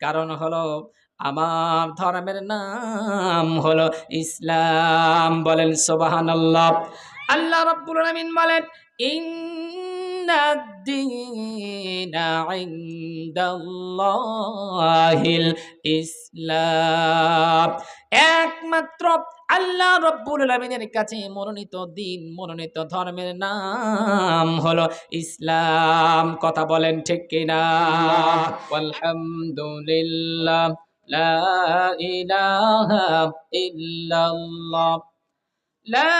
কারণ হলো আমার ধর্মের নাম হলো ইসলাম। বলেন সুবহানাল্লাহ। আল্লাহ রাব্বুল আলামিন বলেন ইন্নাদ-দীনা ইনদাল্লাহিল ইসলাম। একমাত্র আল্লাহ রাব্বুল আলামিনের কাছে মনোনীত দিন, মনোনীত ধর্মের নাম হলো ইসলাম। কথা বলেন ঠিক কিনা? আলহামদুলিল্লাহ লা ইলাহা ইল্লাল্লাহ লা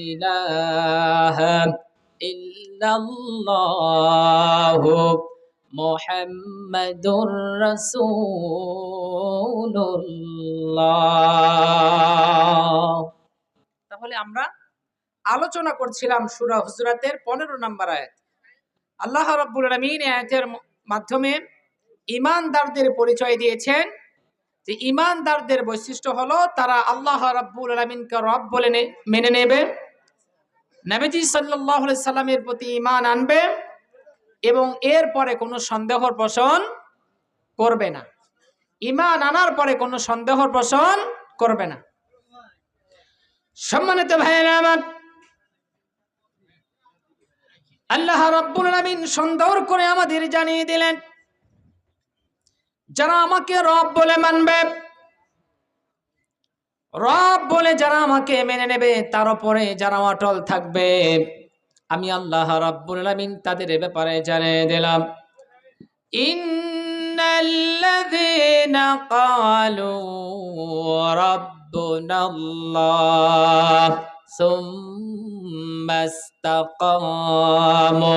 ইলাহা ইল্লাল্লাহু মুহাম্মাদুর রাসূলুল্লাহ। তাহলে আমরা আলোচনা করছিলাম সূরা হুজুরাতের 15 নম্বর আয়াত। আল্লাহ রাব্বুল আলামিন এই আয়াতের মাধ্যমে ঈমানদারদের পরিচয় দিয়েছেন যে ঈমানদারদের বৈশিষ্ট্য হলো তারা আল্লাহ রাব্বুল আলামিনকে রব বলে মেনে নেবে, নবীজি সাল্লাল্লাহু আলাইহি সাল্লামের প্রতি ঈমান আনবে এবং এরপরে কোনো সন্দেহর পোষণ করবে না। ঈমান আনার পরে কোনো সন্দেহর পোষণ করবে না। সম্মানিত ভাইয়েরা আমার, আল্লাহ রাব্বুল আলামিন সুন্দর করে আমাদের জানিয়ে দিলেন যারা আমাকে রব বলে মানবে, রব বলে যারা আমাকে মেনে নেবে, তার উপরে যারা অটল থাকবে, আমি আল্লাহ রাব্বুল আলামিন তাদের ব্যাপারে জানিয়ে দিলাম ইন্নাল্লাযীনা ক্বালু রাব্বুনাল্লাহ সুম্মা ইসতাকামু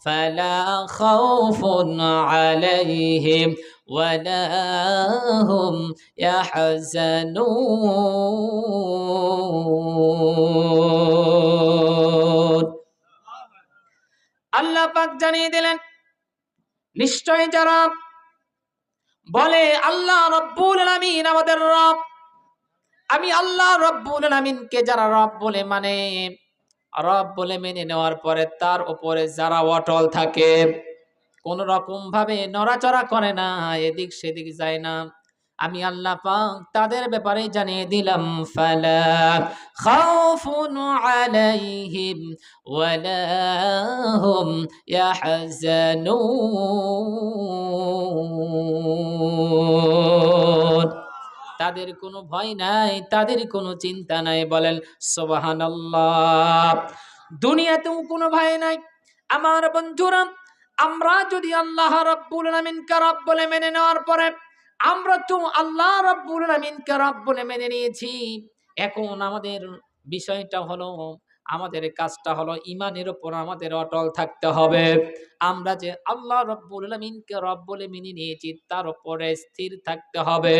ফালা খাউফুন আলাইহিম ওয়ালা হুম ইয়াহজানুন। আল্লাহ পাক জানিয়ে দিলেন নিশ্চয় যারা বলে আল্লাহ রাব্বুল আলামিন আমাদের রব, আমি আল্লাহ রাব্বুল আলামিনকে যারা রব বলে মানে, রব বলে মেনে নেওয়ার পরে তার উপরে যারা অটল থাকে, কোন রকম ভাবে নড়াচড়া করে না, এদিক সেদিক যায় না, আমি আল্লাহ পাক তাদের ব্যাপারে জানিয়ে দিলাম ফালা খাউফুন আলাইহিম ওয়ালা হুম ইয়াহজানুন। তাদের কোনো ভয় নাই, তাদের কোনো চিন্তা নাই। বলেন সুবহানাল্লাহ। দুনিয়াতেও কোনো ভয় নাই। আমার বন্ধুরা, আমরা যদি আল্লাহ রাব্বুল আলামিনকে রব বলে মেনে নেওয়ার পরে, আমরা তো আল্লাহ রাব্বুল আলামিনকে রব বলে মেনে নিয়েছি, এখন আমাদের বিষয়টা হলো, আমাদের কাজটা হলো ঈমানের উপর আমাদের অটল থাকতে হবে। আমরা যে আল্লাহ রাব্বুল আলামিনকে রব বলে মেনে নিয়েছি তার উপরে স্থির থাকতে হবে।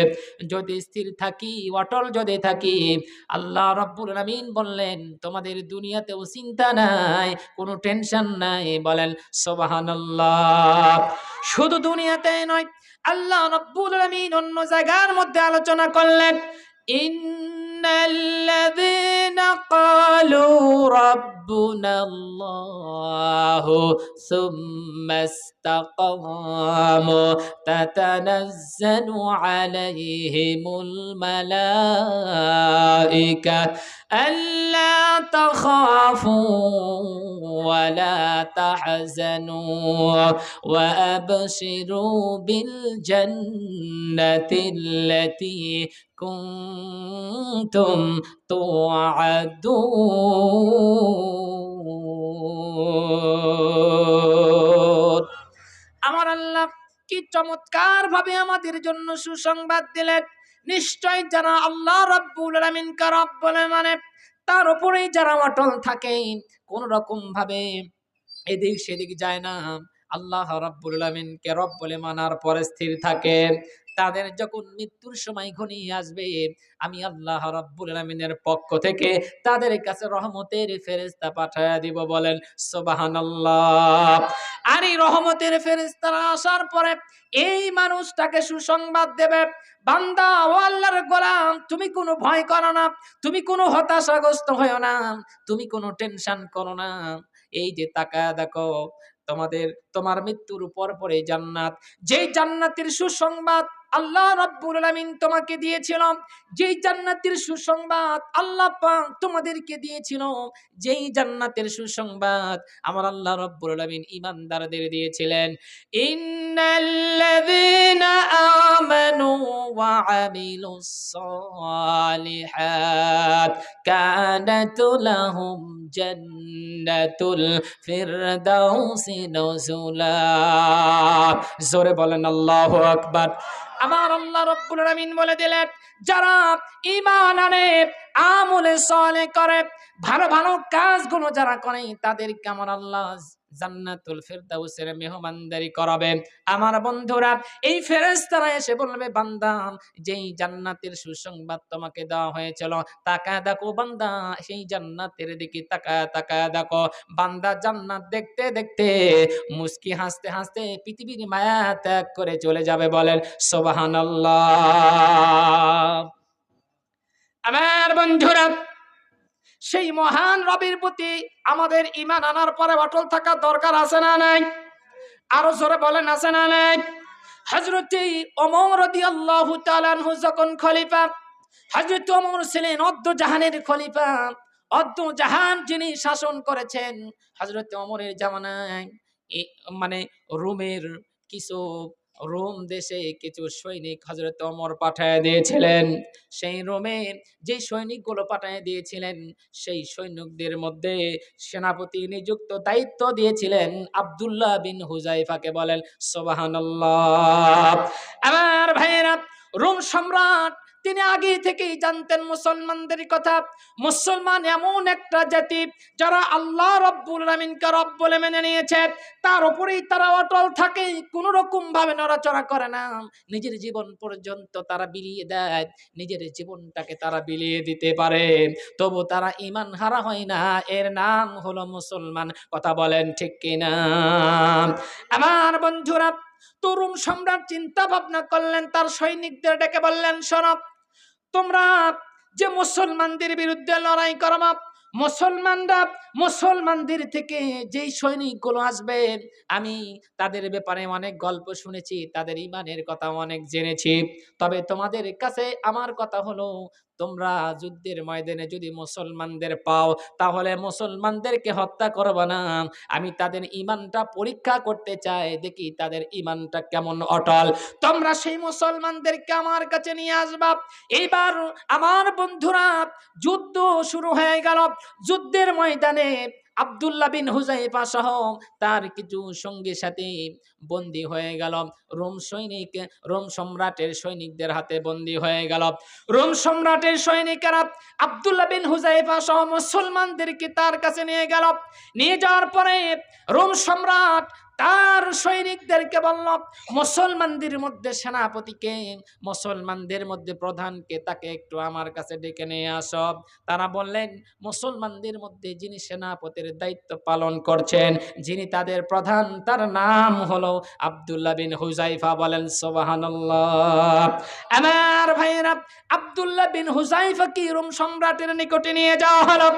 যদি স্থির থাকি, অটল যদি থাকি, আল্লাহ রাব্বুল আলামিন বললেন তোমাদের দুনিয়াতেও চিন্তা নাই, কোনো টেনশন নাই। বলেন সুবহানাল্লাহ। শুধু দুনিয়াতে নয়, আল্লাহ রাব্বুল আলামিন অন্য জায়গার মধ্যে আলোচনা করলেন ইন্নাল্লাযীনা ক্বালু রাব্বুনাল্লাহু সুম্মা ইসতাকামু তাতানাজ্জালু আলাইহিমুল মালাইকা আল্লা তাখাফু ওয়া লা তাহজানু ওয়া আবশিরু বিল জান্নাতিল্লাতী কুনতুম তুআদুন। আমার আল্লাহ কি চমৎকার ভাবে আমাদের জন্য সুসংবাদ দিলেন। নিশ্চয় যারা আল্লাহ রাব্বুল আলামিনকে রব বলে মানে, তার উপরেই যারা অটল থাকে, কোন রকম ভাবে এদিক সেদিক যায় না, আল্লাহ রাব্বুল আলামিনকে রব বলে মানার পরে স্থির থাকে, তাদের যখন মৃত্যুর সময় ঘনিয়ে আসবে, আমি আল্লাহ রাব্বুল আলামিনের পক্ষ থেকে তাদের কাছে রহমতের ফেরেশতা পাঠায়া দিব। বলেন সুবহানাল্লাহ। আর এই রহমতের ফেরেশতারা আসার পরে এই মানুষটাকে সুসংবাদ দেবে, বান্দা ও আল্লাহর গোলাম, তুমি কোনো ভয় করো না, তুমি কোনো হতাশাগ্রস্ত হয়ো না, তুমি কোনো টেনশন করো না। এই যে তাকায়া দেখো, তোমার মৃত্যুর পরে জান্নাত, যেই জান্নাতের সুসংবাদ আল্লাহ রাব্বুল আলামিন তোমাকে দিয়েছিল, যেই জান্নাতের সুসংবাদ আল্লাহ পাক তোমাদেরকে দিয়েছিল, যেই জান্নাতের সুসংবাদ আমার আল্লাহ রাব্বুল আলামিন ঈমানদারদের দিয়েছিলেন, ইন্নাল্লাযীনা আমানু ওয়া আমিলুস সালিহাত কানাত লাহুম জান্নাতুল ফিরদাউসি নুজুলা। জোরে বলেন আল্লাহু আকবার। আমার আল্লাহ রাব্বুল আলামিন বলে দিলেন, যারা ঈমান আনে, আমলে সালেহ করে, ভালো ভালো কাজগুলো যারা করে, তাদেরকে আমার আল্লাহ জান্নাতুল ফিরদাউসের মেহমানদারি করাবে। আমার বন্ধুরা, এই ফেরেশতারা এসে বলবে, বান্দা, যেই জান্নাতের সুসংবাদ তোমাকে দেওয়া হয়েছিল, তাকায় দেখো বান্দা, সেই জান্নাতের দিকে তাকায় দেখো। বান্দা জান্নাত দেখতে দেখতে মুস্কি হাসতে হাসতে পৃথিবীর মায়া ত্যাগ করে চলে যাবে। বলেন সুবহানাল্লাহ। আমার বন্ধুরা, সেই মহান রবের প্রতি আমাদের ঈমান আনার পরে অটল থাকা দরকার আছে না নাই? আরো জোরে বলেন, আছে না নাই? হযরত ওমর রাদিয়াল্লাহু তাআলা আনহু যখন খলিফা, হযরত ওমর ছিলেন অর্ধ জাহানের খলিফা। অর্ধ জাহান যিনি শাসন করেছেন, হযরত ওমরের জামানায় মানে রোমের কিছু রোম দেশে কিছু সৈনিক হযরত ওমর পাঠায় দিয়েছিলেন। সেই রোমে যে সৈনিকগুলো পাঠায় দিয়েছিলেন, সেই সৈনিকদের মধ্যে সেনাপতি নিযুক্ত দায়িত্ব দিয়েছিলেন আব্দুল্লাহ বিন হুযায়ফাকে। বলেন সুবহানাল্লাহ। আমার ভাইয়েরা, রোম সম্রাট তিনি আগে থেকেই জানতেন মুসলমানদের কথা। মুসলমান এমন একটা জাতি যারা আল্লাহ রাব্বুল আলামিনকে রব বলে মেনে নিয়েছে, তার উপরেই তারা অটল থাকে, কোন রকম ভাবে নড়াচড়া করে না। নিজের জীবন পর্যন্ত তারা বিলিয়ে দেয়, নিজের জীবনটাকে তারা বিলিয়ে দিতে পারে, তবু তারা ঈমান হারা হয় না। এর নাম হলো মুসলমান। কথা বলেন ঠিক কিনা? আমার বন্ধুরা, তরুণ সম্রাট চিন্তা ভাবনা করলেন, তার সৈনিকদের ডেকে বললেন, শোনো, তোমরা যে মুসলমানদের বিরুদ্ধে লড়াই করবা, মুসলমানদের থেকে যেই সৈনিকগুলো আসবে, আমি তাদের ব্যাপারে অনেক গল্প শুনেছি, তাদের ঈমানের কথা অনেক জেনেছি। তবে তোমাদের কাছে আমার কথা হলো, তোমরা যুদ্ধের ময়দানে যদি মুসলমানদের পাও, তাহলে মুসলমানদেরকে হত্যা করবে না। আমি তাদের ঈমানটা পরীক্ষা করতে চাই, দেখি তাদের ঈমানটা কেমন অটল। তোমরা সেই মুসলমানদেরকে আমার কাছে নিয়ে আসবা। এইবার আমার বন্ধুরা, যুদ্ধ শুরু হয়ে গেল। যুদ্ধের ময়দানে আব্দুল্লাহ বিন হুযায়ফা সহ তার কিছু সঙ্গী সাথী বন্দী হয়ে গেল। রোম সম্রাটের সৈনিকদের হাতে বন্দী হয়ে গেল। রোম সম্রাটের সৈনিকেরা আব্দুল্লাহ বিন হুযায়ফা সহ মুসলমানদেরকে তার কাছে নিয়ে গেল। নিয়ে যাওয়ার পরে রোম সম্রাট তার সৈনিকদেরকে বলল, মুসলমানদের মধ্যে সেনাপতিকে, মুসলমানদের মধ্যে প্রধানকে, তাকে একটু আমার কাছে ডেকে নিয়ে আসো। তারা বললেন, মুসলমানদের মধ্যে যিনি সেনাপতির দায়িত্ব পালন করছেন, যিনি তাদের প্রধান, তার নাম হলো আব্দুল্লাহ বিন হুযায়ফা। বলেন সুবহানাল্লাহ। আমার ভাইরা, আব্দুল্লাহ বিন হুযায়ফা কি রোম সম্রাটের নিকটে নিয়ে যাওয়া হলো।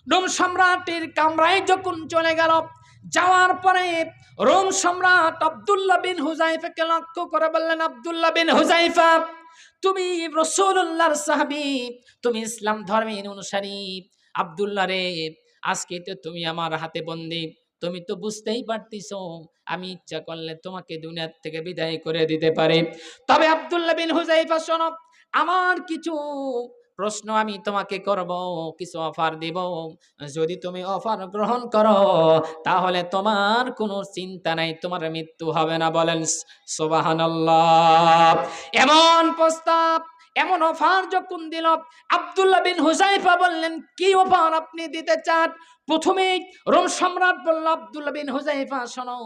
রোম সম্রাটের কামরায় যখন চলে গেল, যাওয়ার পরে রোম সম্রাট আব্দুল্লাহ বিন হুযায়ফাকে লক্ষ্য করে বললেন, আব্দুল্লাহ বিন হুযায়ফা, তুমি রাসূলুল্লাহর সাহাবী, তুমি ইসলাম ধর্মের অনুসারী। আব্দুল্লাহ রে, আজকে তো তুমি আমার হাতে বন্দী, তুমি তো বুঝতেই পারতেছো, আমি ইচ্ছা করলে তোমাকে দুনিয়া থেকে বিদায় করে দিতে পারি। তবে আব্দুল্লাহ বিন হুযায়ফা, শোনো, আমার কিছু প্রশ্ন আমি তোমাকে করব, কিছু অফার দিব। যদি তুমি অফার গ্রহণ করো, তাহলে তোমার কোনো চিন্তা নাই, তোমার মৃত্যু হবে না। বলেন সুবহানাল্লাহ। এমন প্রস্তাব, এমন অফার যখন দিল, আব্দুল্লাহ বিন হুযায়ফা বললেন, কি অফার আপনি দিতে চান? প্রথমেই রোম সম্রাট বলল, আব্দুল্লাহ বিন হুযায়ফা, শোনো,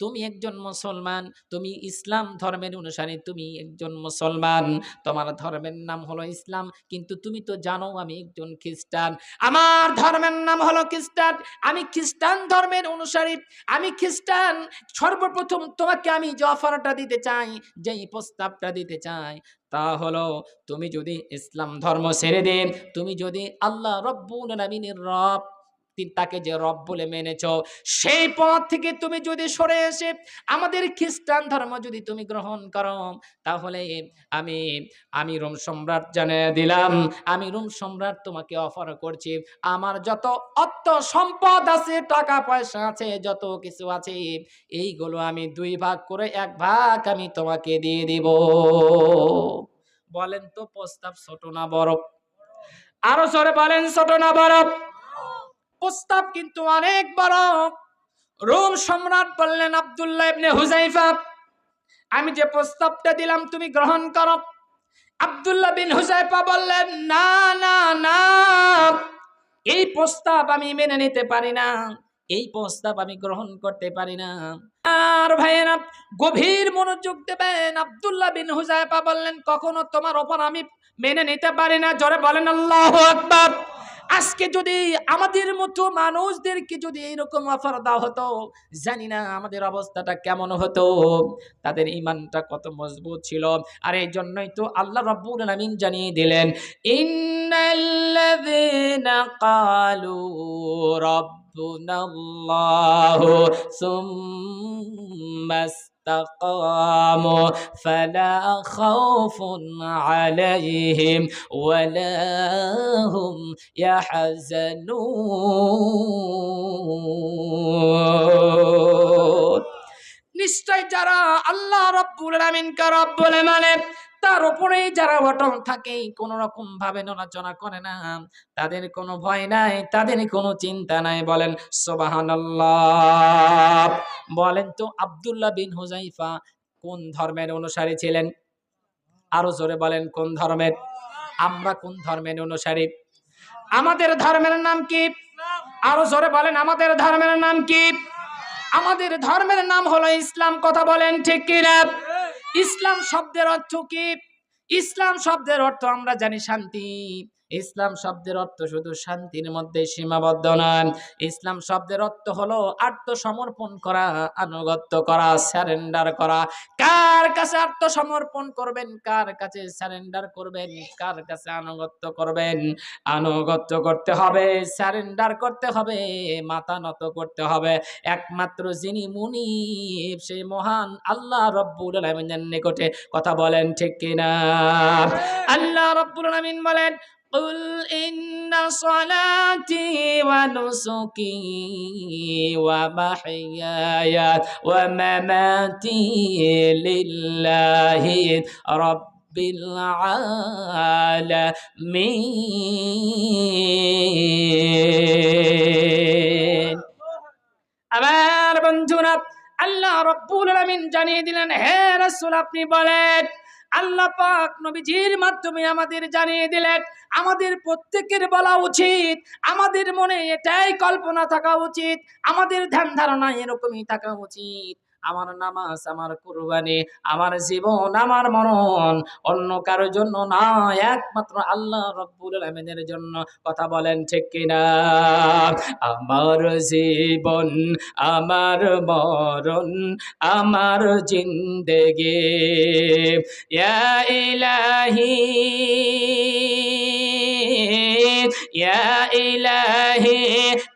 তুমি একজন মুসলমান, তুমি ইসলাম ধর্মের অনুসারী, তুমি একজন মুসলমান, তোমার ধর্মের নাম হলো ইসলাম, কিন্তু তুমি তো জানো আমি একজন খ্রিস্টান, আমার ধর্মের নাম হলো খ্রিস্টান, আমি খ্রিস্টান ধর্মের অনুসারী, আমি খ্রিস্টান। সর্বপ্রথম তোমাকে আমি যে অফারটা দিতে চাই, যেই প্রস্তাবটা দিতে চাই, তা হলো, তুমি যদি ইসলাম ধর্ম ছেড়ে দেন, তুমি যদি আল্লাহ রব্বুল আলামিনের রব, তাকে যে রব বলে মেনেছো, সেই পথ থেকে তুমি যদি সরে এসে আমাদের খ্রিস্টান ধর্ম যদি তুমি গ্রহণ করো, তাহলে আমি আমি রোম সম্রাট জানিয়ে দিলাম, আমি রোম সম্রাট তোমাকে অফার করছি, আমার যত অর্থ সম্পদ আছে, টাকা পয়সা আছে, যত কিছু আছে, এইগুলো আমি 2 ভাগ করে 1 ভাগ আমি তোমাকে দিয়ে দিব। বলেন তো প্রস্তাব ছোট না বড়? আরো জোরে বলেন, ছোট না বড়? প্রস্তাব কিন্তু অনেক বড়। রোম সম্রাট বললেন, আব্দুল্লাহ ইবনে হুযায়ফা, আমি যে প্রস্তাবটা দিলাম তুমি গ্রহণ করো। আব্দুল্লাহ বিন হুযায়ফা বললেন, না না না, এই প্রস্তাব আমি মেনে নিতে পারি না, এই প্রস্তাব আমি গ্রহণ করতে পারি না। আর ভাইয়েরা গভীর মনোযোগ দেবেন। আব্দুল্লাহ বিন হুযায়ফা বললেন, কখনো তোমার ওপর আমি মেনে নিতে পারি না। জোরে বলেন আল্লাহু আকবার। আজকে যদি আমাদের মতো মানুষদেরকে যদি এইরকম অফার দেওয়া হতো, জানি না আমাদের অবস্থাটা কেমন হতো, তাদের ঈমানটা কত মজবুত ছিল। আর এই জন্যই তো আল্লাহ রাব্বুল আলামিন জানিয়ে দিলেন, ইন্নাল্লাযীনা ক্বালু রাব্বুনাল্লাহু সুম্মা ইসতাকামু ফালা খাউফুন আলাইহিম ওয়ালা হুম ইয়াহজানুন। নিশ্চয় যারা আল্লাহ রাব্বুল আলামিনকে রব বলে মানে, তার উপরেই যারা অটল থাকে, কোন রকম ভাবে নড়াচড়া করে না, তাদের কোনো ভয় নাই, তাদের কোনো চিন্তা নাই। বলেন সুবহানাল্লাহ। বলেন তো আব্দুল্লাহ বিন হুযায়ফা কোন ধর্মের অনুসারী ছিলেন? আরো জোরে বলেন, কোন ধর্মের? আমরা কোন ধর্মের অনুসারী? আমাদের ধর্মের নাম কি? আরো জোরে বলেন, আমাদের ধর্মের নাম কি? আমাদের ধর্মের নাম হলো ইসলাম। কথা বলেন ঠিক কিনা? ইসলাম শব্দের অর্থ কি? ইসলাম শব্দের অর্থ আমরা জানি শান্তি। ইসলাম শব্দের অর্থ শুধু শান্তির মধ্যে সীমাবদ্ধ নয়। ইসলাম শব্দের অর্থ হলো আত্মসমর্পণ করা, আনুগত্য করা, সারেন্ডার করা। কার কাছে আত্মসমর্পণ করবেন, কার কাছে সারেন্ডার করবেন, কার কাছে আনুগত্য করবেন? আনুগত্য করতে হবে, সারেন্ডার করতে হবে, মাথা নত করতে হবে একমাত্র যিনি মুনিব, সেই মহান আল্লাহ রাব্বুল আলামিনের নিকটে। কথা বলেন ঠিক কিনা? আল্লাহ রাব্বুল আলামিন বলেন, কুল ইন্না সলাতি ওয়া নুসুকি ওয়া মাহইয়ায়া ওয়া মামাতি লিল্লাহি রাব্বিল আলামিন। আমার বন্ধুরা, আল্লাহ রাব্বুল আলামিন জানিয়ে দিলেন, হে রাসূল আপনি বলেন। আল্লাহ পাক নবীজির মাধ্যমে আমাদের জানিয়ে দিলেন, আমাদের প্রত্যেকের বলা উচিত, আমাদের মনে এটাই কল্পনা থাকা উচিত, আমাদের ধ্যান ধারণা এরকমই থাকা উচিত, আমার নামাজ, আমার কুরবানি, আমার জীবন, আমার মরণ অন্য কারোর জন্য না, একমাত্র আল্লাহ রাব্বুল আলামিনের জন্য। কথা বলেন ঠিক কিনা? আমার জীবন, আমার মরণ, আমার জিন্দেগি, ইয়া ইলাহি, ইয়া ইলাহি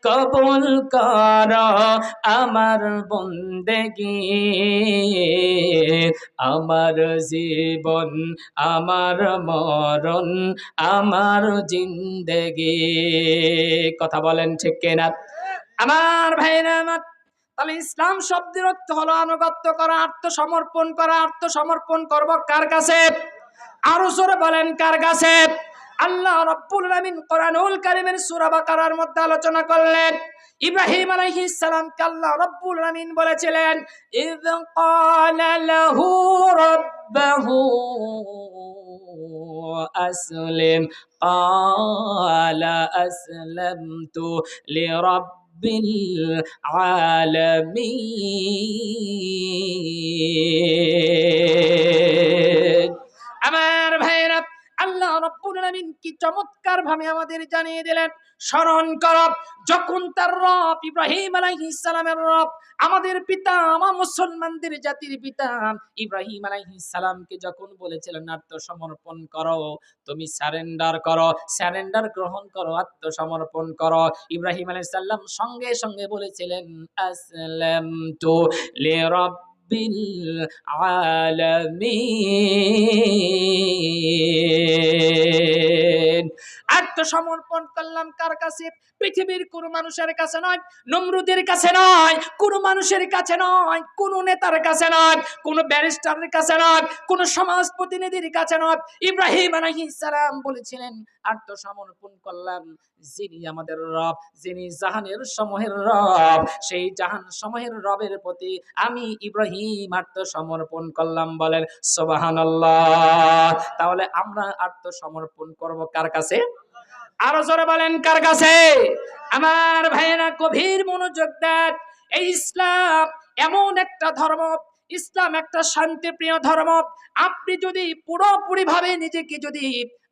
কবুল কর আমার বন্দেগি, আমার জীবন, আমার মরণ, আমার জিন্দেগি। কথা বলেন ঠিক কিনা? আমার ভাইরা আমার, তাহলে ইসলাম শব্দের অর্থ হলো আনুগত্য করা, আত্মসমর্পণ করা। আত্মসমর্পণ করব কার কাছে? আরো জোরে বলেন, কার কাছে? আল্লাহ রাব্বুল আলামিন কোরআনুল কারীমের সূরা বাকারার মধ্যে আলোচনা করলেন, ইব্রাহিম আলাইহিস সালামকে আল্লাহ রাব্বুল আলামিন বলেছিলেন, ইয ক্বালা লাহু রাব্বুহু আসলিম ক্বালা আসলামতু লিরাব্বিল আলামিন। আমার ভাইরা, আল্লাহ রাব্বুল আলামিন কি চমৎকার ভাবে আমাদের জানিয়ে দিলেন। স্মরণ করো, যখন তার রব ইব্রাহিম আলাইহিস সালামের রব, আমাদের পিতা, আমার মুসলমানদের জাতির পিতা ইব্রাহিম আলাইহিস সালামকে যখন বলেছিলেন আত্মসমর্পণ করো, তুমি সারেন্ডার করো, সারেন্ডার গ্রহণ করো, আত্মসমর্পণ করো, ইব্রাহিম আলাইহিস সালাম সঙ্গে সঙ্গে বলেছিলেন আসলামতু লিরাব্বিল আলামিন। আত্মসমর্পণ করলাম কার কাছে? পৃথিবীর কোন মানুষের কাছে নয়, নমরুদের কাছে নয়, কোন মানুষের কাছে নয়, কোন নেতার কাছে নয়, কোন ব্যারিস্টারের কাছে নয়, কোন সমাজ প্রতিনিধির কাছে নয়। ইব্রাহিম আলাইহিস সালাম বলেছিলেন আত্মসমর্পণ করলাম যিনি আমাদের রব, যিনি জাহানের সমূহের রব, সেই জাহান সমূহের রবের প্রতি আমি ইব্রাহিম আত্মসমর্পণ করলাম। বলেন সুবহানাল্লাহ। তাহলে আমরা আত্মসমর্পণ করব কার কাছে? আরো জোরে বলেন কার কাছে? আমার ভাইয়েরা গভীর মনোযোগ দেন। এই ইসলাম এমন একটা ধর্ম, ইসলাম একটা শান্তিপ্রিয় ধর্ম। আপনি যদি পুরোপুরি ভাবে নিজেকে যদি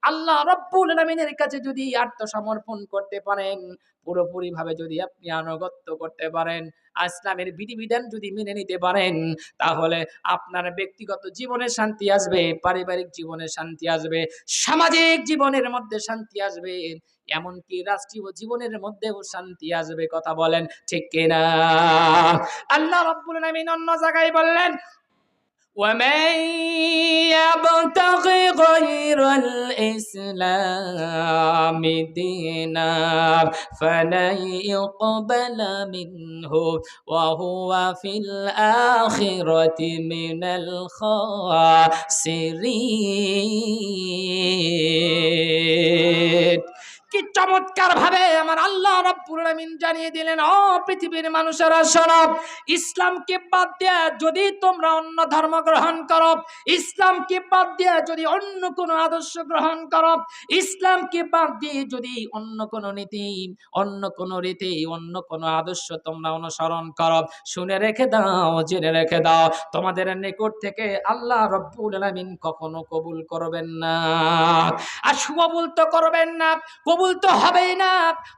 আল্লাহ রাব্বুল আলামিনের কাছে যদি আত্মসমর্পণ করতে পারেন, পুরোপুরি ভাবে যদি আপনি আনুগত্য করতে পারেন, ইসলামের বিধিবিধান যদি মেনে নিতে পারেন, তাহলে আপনার ব্যক্তিগত জীবনে শান্তি আসবে, পারিবারিক জীবনে শান্তি আসবে, সামাজিক জীবনের মধ্যে শান্তি আসবে, এমনকি রাষ্ট্রীয় জীবনের মধ্যেও শান্তি আসবে। কথা বলেন ঠিক কিনা? আল্লাহ রাব্বুল আলামিন অন্য জায়গায় বললেন وَمَن يَبْتَغِ غَيْرَ الْإِسْلَامِ دِينًا فَلَن يُقْبَلَ مِنْهُ وَهُوَ فِي الْآخِرَةِ مِنَ الْخَاسِرِينَ। কি চমৎকার ভাবে আমার আল্লাহ রাব্বুল আলামিন জানিয়ে দিলেন, ও পৃথিবীর মানুষেরা শোনো, ইসলামকে বাদ দিয়ে যদি তোমরা অন্য ধর্ম গ্রহণ করো, ইসলামকে বাদ দিয়ে যদি অন্য কোনো আদর্শ গ্রহণ করো, ইসলামকে বাদ দিয়ে যদি অন্য কোনো নীতি, অন্য কোনো রীতি, অন্য কোনো আদর্শ তোমরা অনুসরণ করো, শুনে রেখে দাও, জেনে রেখে দাও, তোমাদের নিকট থেকে আল্লাহ রাব্বুল আলামিন কখনো কবুল করবেন না। আর কবুল তো করবেন না, কবুল তো হবেই না।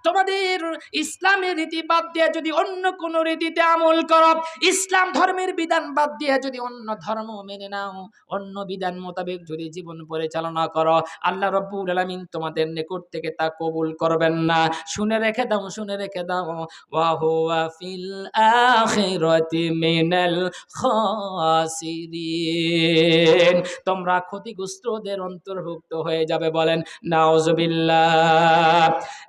তোমাদের ইসলামের রীতি বাদ দিয়ে যদি অন্য কোন রীতিতে আমল করো, ইসলাম ধর্মের বিধান বাদ দিয়ে যদি অন্য ধর্ম মেনে নাও, অন্য বিধান মোতাবেক যদি জীবন পরিচালনা করো, আল্লাহ রাব্বুল আলামিন তোমাদের নিকট থেকে তা কবুল করবেন না। শুনে রেখে দাও, শুনে রেখে দাও, ওয়া হুয়া ফিল আখিরাতি মিনাল খাসিরিন। তোমরা ক্ষতিগ্রস্তদের অন্তর্ভুক্ত হয়ে যাবে। বলেন নাউজুবিল্লাহ।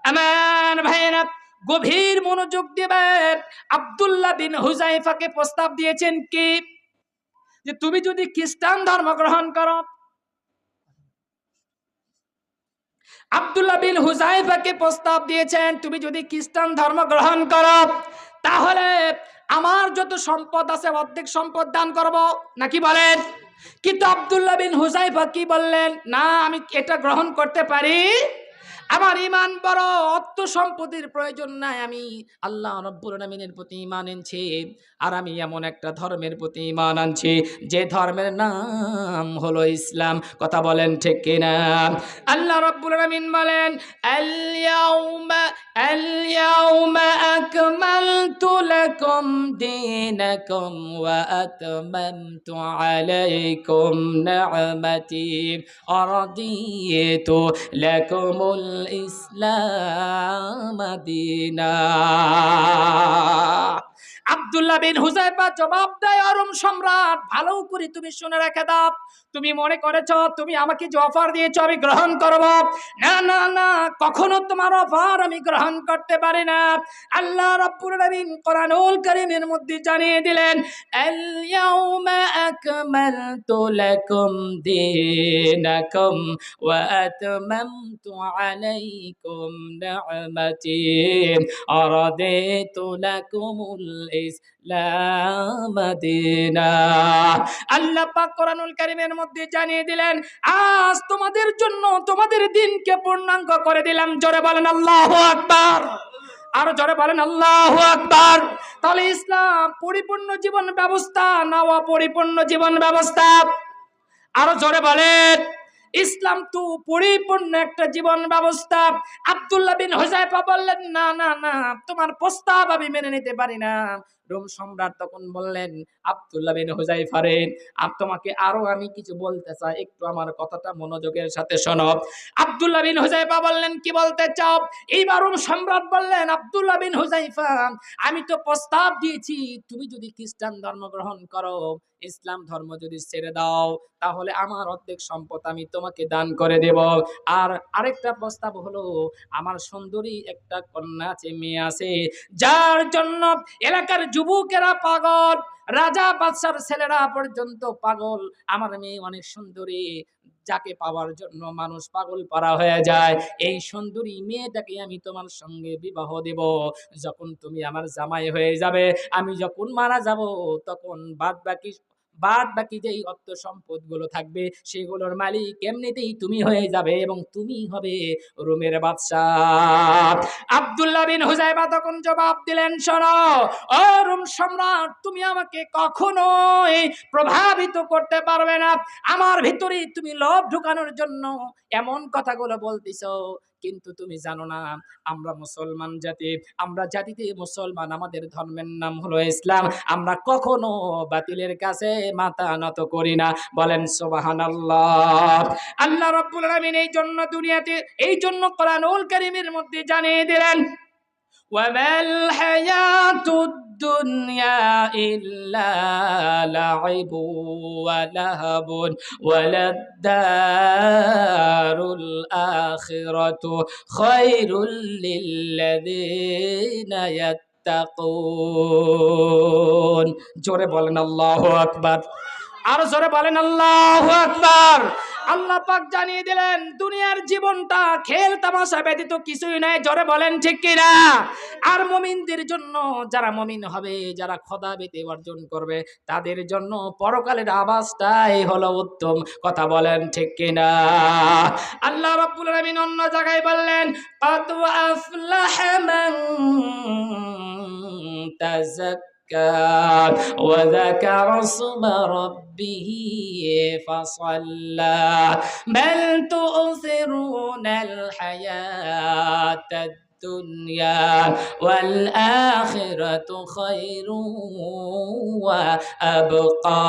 আমার ভাইয়েরা গভীর মনোযোগ দিবেন। আব্দুল্লাহ বিন হুযায়ফাকে প্রস্তাব দিয়েছেন কি, যে তুমি যদি খ্রিস্টান ধর্ম গ্রহণ করো, আব্দুল্লাহ বিন হুযায়ফাকে প্রস্তাব দিয়েছেন তুমি যদি খ্রিস্টান ধর্ম গ্রহণ করো, তাহলে আমার যত সম্পদ আছে অর্ধেক সম্পদ দান করব, নাকি বলেন? কিন্তু আব্দুল্লাহ বিন হুযায়ফা কি বললেন? না, আমি এটা গ্রহণ করতে পারি, আমার ঈমান বড়, অর্থ সম্পদের প্রয়োজন নাই, আমি আল্লাহ রাব্বুল আলামিনের প্রতি ঈমান আনছি, আর আমি এমন একটা ধর্মের প্রতি ঈমান আনছি যে ধর্মের নাম হলো ইসলাম। কথা বলেন ঠিক কিনা? আল্লাহ রাব্বুল আলামিন বলেন আল-ইয়াউমা আকমালতু লাকুম দীনাকুম ওয়া আতমামতু আলাইকুম নি'মাতি ওয়া রাদিতু লাকুমুল ইসলাম দীনা। আব্দুল্লাহ বিন হুযায়ফা জবাব দেয়, রোম সম্রাট, ভালো করে তুমি শুনে রেখে দাও, তুমি মনে করেছো তুমি আমাকে যে অফার দিয়েছো আমি গ্রহণ করব, না না না, কখনো তোমার অফার আমি গ্রহণ করতে পারি না। আল্লাহ রাব্বুল আলামিন কোরআনুল কারীমের মধ্যে জানিয়ে দিলেন আল ইয়াউমা আকমালতু লাকুম দীনাকুম ওয়া আতমামতু আলাইকুম নি'মাতি ওয়া রাদিতু লাকুমুল ইসলাম দীনা। আল্লাহ পাক কোরআনুল কারীমের মধ্যে জানিয়ে দিলেন আজ তোমাদের জন্য তোমাদের দিনকে পূর্ণাঙ্গ করে দিলাম। জোরে বলেন আল্লাহু আকবার। আরো জোরে বলেন আল্লাহু আকবার। তাহলে ইসলাম পরিপূর্ণ জীবন ব্যবস্থা না অপরিপূর্ণ জীবন ব্যবস্থা? আরো জোরে বলেন। ইসলাম তো পরিপূর্ণ একটা জীবন ব্যবস্থা। আব্দুল্লাহ বিন হুযায়ফা বললেন, না না না, তোমার প্রস্তাব আমি মেনে নিতে পারি না। রোম সম্রাট তখন বললেন, আব্দুল্লাহ বিন হুযায়ফা রে, তোমাকে আরো আমি কিছু বলতে চাই, একটু আমার কথাটা মনোযোগের সাথে শোনো। আব্দুল্লাহ বিন হুযায়ফা বললেন, কি বলতে চাও? এইবার রোম সম্রাট বললেন, আব্দুল্লাহ বিন হুযায়ফা, আমি তো প্রস্তাব দিয়েছি, তুমি যদি খ্রিস্টান ধর্ম গ্রহণ করো, ইসলাম ধর্ম যদি ছেড়ে দাও, তাহলে আমার অর্ধেক সম্পদ আমি তোমাকে দান করে দেব। আর আরেকটা প্রস্তাব হলো, আমার সুন্দরী একটা কন্যা আছে, মেয়ে আছে, যার জন্য এলাকার যুবকেরা পাগল, রাজা বাদশার ছেলেরা পর্যন্ত পাগল। আমার মেয়ে অনেক সুন্দরী, যাকে পাওয়ার জন্য মানুষ পাগল পারা হয়ে যায়। এই সুন্দরী মেয়েটাকে আমি তোমার সঙ্গে বিবাহ দেব। যখন তুমি আমার জামাই হয়ে যাবে, আমি যখন মারা যাব, তখন বাদ বাকি যেই অর্থ সম্পদ গুলো থাকবে, সেগুলোর মালিক এমনিতেই তুমি হয়ে যাবে এবং তুমি হবে রোমের বাদশাহ। আব্দুল্লাহ বিন হুযায়ফা তখন জবাব দিলেন, শোনো ও রোম সম্রাট, তুমি আমাকে কখনোই প্রভাবিত করতে পারবে না। আমার ভিতরে তুমি লোভ ঢুকানোর জন্য এমন কথাগুলো বলতেছো, কিন্তু তুমি জানো না আমরা মুসলমান জাতি, আমরা জাতিতে মুসলমান, আমাদের ধর্মের নাম হলো ইসলাম, আমরা কখনো বাতিলের কাছে মাথা নত করি না। বলেন সুবহানাল্লাহ। আল্লাহ রাব্বুল আলামিন এই জন্য দুনিয়াতে, এই জন্য কোরআনুল কারীমের মধ্যে জানিয়ে দিলেন, ওয়ামাল হায়াতুদ দুনিয়া ইল্লা লাইবু ওয়া লাহাবুন ওয়ালাদ-দারুল আখিরাতু খায়রুল লিল্লাযিনা ইয়াত্তাকুন। জোরে বলেন আল্লাহু আকবার। আরো জোরে বলেন আল্লাহু আকবার। আল্লাহ পাক জানিয়ে দিলেন, দুনিয়ার জীবনটা খেল তামাশা ব্যতীত কিছুই নাই। জোরে বলেন ঠিক কিনা? আর মুমিনদের জন্য, যারা মুমিন হবে, যারা খোদা ভীতি অর্জন করবে, তাদের জন্য পরকালের আবাসটাই হলো উত্তম। কথা বলেন ঠিক কিনা? আল্লাহ রাব্বুল আলামিন অন্য জায়গায় বললেন, ক্বাদ আফলাহা মান তাযাক্কা وذكر اسم ربه فصلى بل تؤثرون الحياة الدنيا والآخرة خير وأبقى।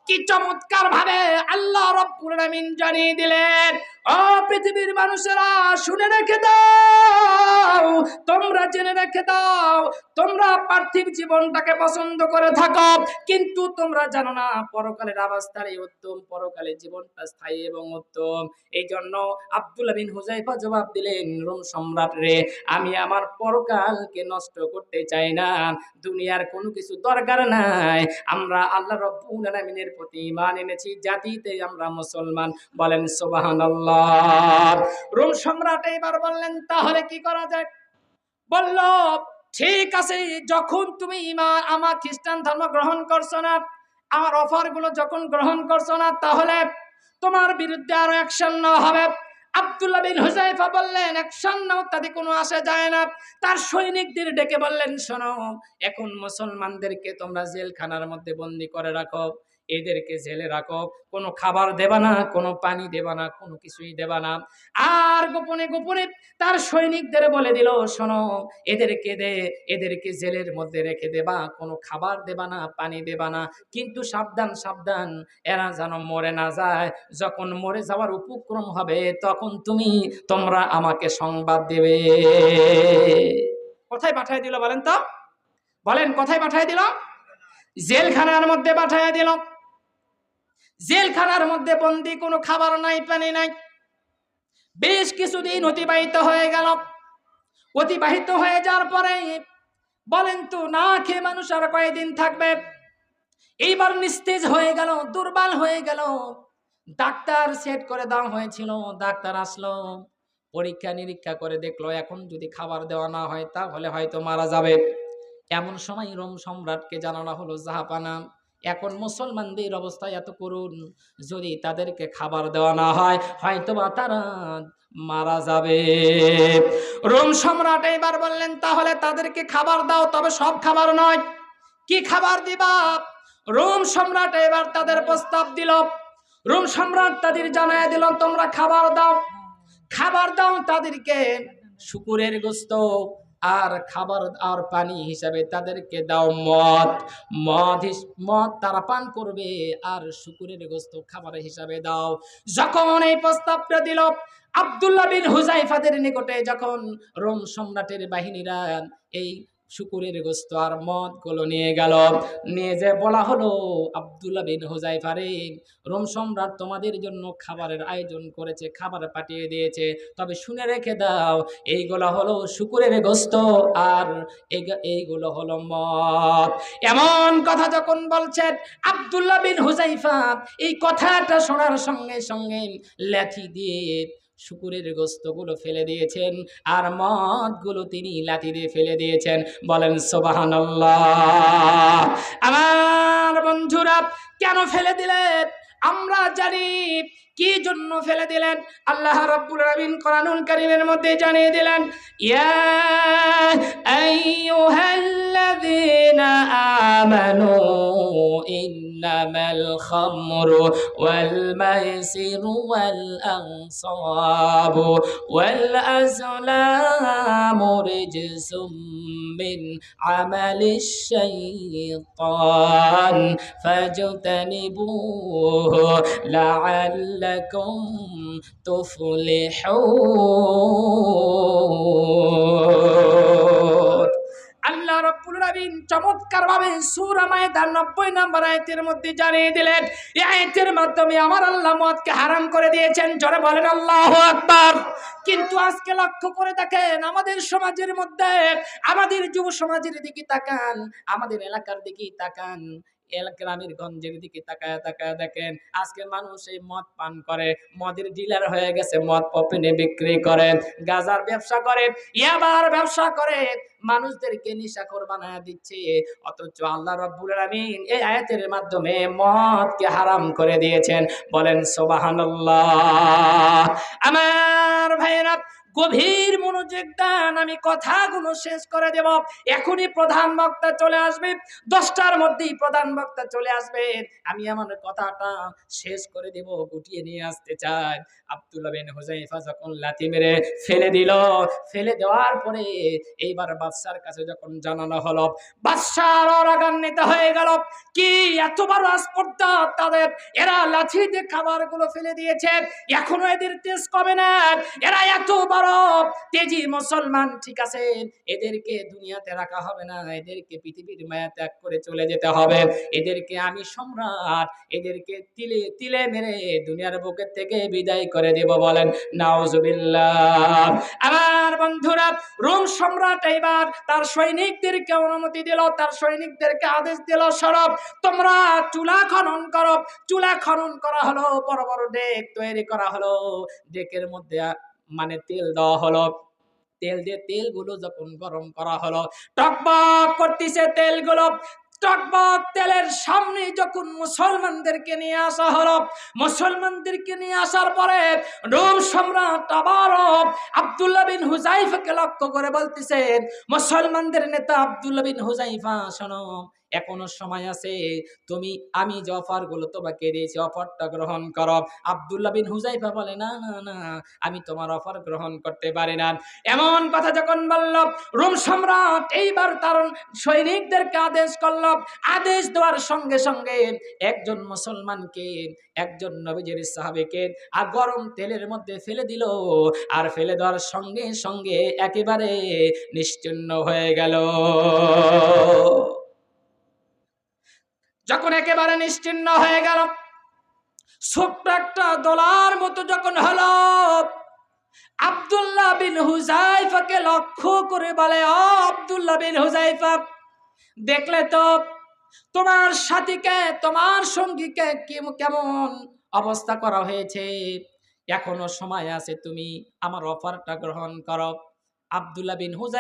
কি চমৎকার ভাবে আল্লাহ রাব্বুল আলামিন জানিয়ে দিলেন, ও পৃথিবীর মানুষেরা শুনে রেখে দাও, তোমরা জেনে রেখে দাও, তোমরা পার্থিব জীবনটাকে পছন্দ করে থাকো, কিন্তু তোমরা জানো না পরকালের অবস্থারই উত্তম, পরকালের জীবনটা স্থায়ী এবং উত্তম। এই জন্য আব্দুল্লাহ বিন হুযায়ফা জবাব দিলেন, রোম সম্রাট রে, আমি আমার পরকালকে নষ্ট করতে চাই না, দুনিয়ার কোনো কিছু দরকার নাই। আমরা আল্লাহ রাব্বুল আলামিনের প্রতি ঈমান এনেছি, জাতিতে আমরা মুসলমান। বলেন সুবহানাল্লাহ। রোম সম্রাট এবার বললেন, তাহলে কি করা যায়? বলল, ঠিক আছে, যখন তুমি আমার খ্রিস্টান ধর্ম গ্রহণ করছো না, আমার অফার গুলো যখন গ্রহণ করছো না, তাহলে তোমার বিরুদ্ধে আরো অ্যাকশন নেওয়া হবে। আব্দুল্লাহ বিন হুযায়ফা বললেন, অ্যাকশন নাও, তাতে কোনো আসে যায় না। তার সৈনিকদের ডেকে বললেন, শোনো, এখন মুসলমানদেরকে তোমরা জেলখানার মধ্যে বন্দী করে রাখো, এদেরকে জেলে রাখো, কোনো খাবার দেবা না, কোনো পানি দেবা না, কোনো কিছুই দেবা না। আর গোপনে গোপনে তার সৈনিকদের বলে দিল, শোনো, এদেরকে জেলের মধ্যে রেখে দেবা, কোনো খাবার দেবা না, পানি দেবা না, কিন্তু সাবধান সাবধান, এরা যেন মরে না যায়। যখন মরে যাওয়ার উপক্রম হবে, তখন তোমরা আমাকে সংবাদ দেবে। কোথায় পাঠিয়ে দিল বলেন তো? বলেন কোথায় পাঠিয়ে দিল? জেলখানার মধ্যে পাঠিয়ে দিল। জেলখানার মধ্যে বন্দী, কোনো খাবার নাই, পানি নাই। বেশ কিছুদিন অতিবাহিত হয়ে গেল। অতিবাহিত হয়ে যাওয়ার পরে বলেন তো, না খেয়ে মানুষ আর কয়েকদিন থাকবে? এইবার নিস্তেজ হয়ে গেল, দুর্বল হয়ে গেল। ডাক্তার সেট করে দেওয়া হয়েছিল, ডাক্তার আসলো, পরীক্ষা নিরীক্ষা করে দেখলো, এখন যদি খাবার দেওয়া না হয় তাহলে হয়তো মারা যাবে। এমন সময় রোম সম্রাটকে জানানো হলো, জাহাপানা, এখন মুসলমানদের অবস্থা এত করুন, যদি তাদেরকে খাবার দেওয়া না হয়, হয়তোবা তারা মারা যাবে। রোম সম্রাট এবার বললেন, তাহলে তাদেরকে খাবার দাও, তবে সব খাবার নয়। কি খাবার দিবা? রোম সম্রাট এবার তাদের প্রস্তাব দিল, রোম সম্রাট তাদের জানায় দিল, তোমরা খাবার দাও, খাবার দাও তাদেরকে, শুকুরের গোস্ত আর খাবার আর পানি হিসাবে তাদেরকে দাও মদ। মদ তারা পান করবে, আর শুকুরের গোস্ত খাবার হিসাবে দাও। যখন এই প্রস্তাবটা দিল আব্দুল্লাহ বিন হুযায়ফাদের নিকটে, যখন রোম সম্রাটের বাহিনীরা এই শুকুরের গোস্ত আর মদ গুলো নিয়ে গেল, নিয়ে যে বলা হলো, আব্দুল্লাহ বিন হুযায়ফা রে, রোম সম্রাট তোমাদের জন্য খাবারের আয়োজন করেছে, খাবার পাঠিয়ে দিয়েছে, তবে শুনে রেখে দাও, এইগুলো হলো শুকুরের গোস্ত আর এইগুলো হলো মদ। এমন কথা যখন বলছেন, আব্দুল্লাহ বিন হুযায়ফা এই কথাটা শোনার সঙ্গে সঙ্গে লাঠি দিয়ে শুকুরের গোস্তগুলো ফেলে দিয়েছেন, আর মদগুলো তিনি লাঠি দিয়ে ফেলে দিয়েছেন। বলেন সুবহানাল্লাহ। আমার বন্ধুরা, কেন ফেলে দিলেন? আমরা জানি কি জন্য ফেলে দিলেন। আল্লাহ রাব্বুল আলামিন কোরআনুল কারীমের মধ্যে জানিয়ে দিলেন, ইয়া আইয়ুহাল্লাযীনা আমানু ইন্নামাল খামরু ওয়াল মাইসিরু ওয়াল আনসাবু ওয়াল আজলামু রিজসুম মিন আমালিশ শাইতান ফাজতানিবুহু লাআল্লাকুম তুফলিহুন। আল্লাহ রাব্বুল আলামিন চমৎকারভাবে সূরা মায়েদার 90 নম্বর আয়াতের মধ্যে জানিয়ে দিলেন, এই আয়াতের মাধ্যমে আমার আল্লাহ মদকে হারাম করে দিয়েছেন। জোরে বলেন আল্লাহু আকবার। কিন্তু আজকে লক্ষ্য করে দেখেন, আমাদের সমাজের মধ্যে, আমাদের যুব সমাজের দিকে তাকান, আমাদের এলাকার দিকে তাকান, গ্রামের গঞ্জের দিকে তাকায় তাকায় দেখেন, আজকে মানুষ এই মদ পান করে, মদের ডিলার হয়ে গেছে, মদ পপিনে বিক্রি করে, গাজার ব্যবসা করে, ইয়াবার ব্যবসা করে, মানুষদেরকে নেশাখোর বানায় দিচ্ছে। অথচ আল্লাহ রাব্বুল আলামিন এই আয়াতের মাধ্যমে মদকে হারাম করে দিয়েছেন। বলেন সুবহানাল্লাহ। আমার ভাইয়েরা, গভীর মনোযোগ দেন, আমি কথাগুলো শেষ করে দেব। এখনই প্রধান বক্তা চলে আসবে, 10টার মধ্যেই প্রধান বক্তা চলে আসবে। আমি আমার কথাটা শেষ করে দেব, গুটিয়ে নিয়ে আসতে চাই। আব্দুল্লাহ বিন হুযায়ফা যখন লাথি মেরে ফেলে দিল, ফেলে দেওয়ার পরে এইবার বাদশার কাছে যখন জানানো হলো, বাদশার রাগান্বিত হয়ে গেল। কি এত বড় আস্পর্ধা তাদের! এরা লাঠি দিয়ে খাবারগুলো ফেলে দিয়েছে, এখনো এদের তেজ কমে না। এরা এত বড় তেজি মুসলমান, ঠিক আছে, এদেরকে দুনিয়াতে রাখা হবে না, এদেরকে পৃথিবীর মায়া ত্যাগ করে চলে যেতে হবে, এদেরকে আমি সম্রাট, এদেরকে তিলে তিলে মেরে দুনিয়ার বুকের থেকে বিদায় করে দেব। বলেন নাউজুবিল্লাহ। আমার বন্ধুরা, রোম সম্রাট এবার তার সৈনিকদেরকে অনুমতি দিল, তার সৈনিকদেরকে আদেশ দিল, সরব তোমরা চুলা খনন করো। চুলা খনন করা হলো, বড় বড় ডেক তৈরি করা হলো, ডেকের মধ্যে মানে তেল দেওয়া হলো, তেল দিয়ে তেলগুলো যখন গরম করা হলো, টকবক করতেছে তেলগুলো, টকবক তেলের সামনে যখন মুসলমানদেরকে নিয়ে আসা হলো, মুসলমানদেরকে নিয়ে আসার পরে রোম সম্রাট আবারও আব্দুল্লাহ বিন হুযায়ফাকে লক্ষ্য করে বলতেছেন, মুসলমানদের নেতা আব্দুল্লাহ বিন হুযায়ফা, শোনো, এখনো সময় আছে, আমি যে অফার গুলো তোমাকে দিয়েছি, অফারটা গ্রহণ করো। আব্দুল্লাহ বিন হুযায়ফা বলে, না না না, আমি তোমার অফার গ্রহণ করতে পারি না। এমন কথা যখন বলল, রোম সম্রাট এইবার তার সৈনিকদেরকে আদেশ করল, আদেশ দেওয়ার সঙ্গে সঙ্গে একজন মুসলমানকে, একজন নবীজির সাহাবীকে আর গরম তেলের মধ্যে ফেলে দিল, আর ফেলে দেওয়ার সঙ্গে সঙ্গে একেবারে নিশ্চিহ্ন হয়ে গেল। যখন একেবারে নিশ্চিহ্ন হয়ে গেল, ছোট্ট একটা দলার মতো যখন হলো, আব্দুল্লাহ বিন হুযায়ফাকে লক্ষ্য করে বলে, ও আব্দুল্লাহ বিন হুযায়ফা, দেখলে তো তোমার সাথীকে, তোমার সঙ্গীকে কেমন অবস্থা করা হয়েছে, এখনো সময় আছে, তুমি আমার অফারটা গ্রহণ করো। আব্দুল্লাহ বিন হুযায়ফা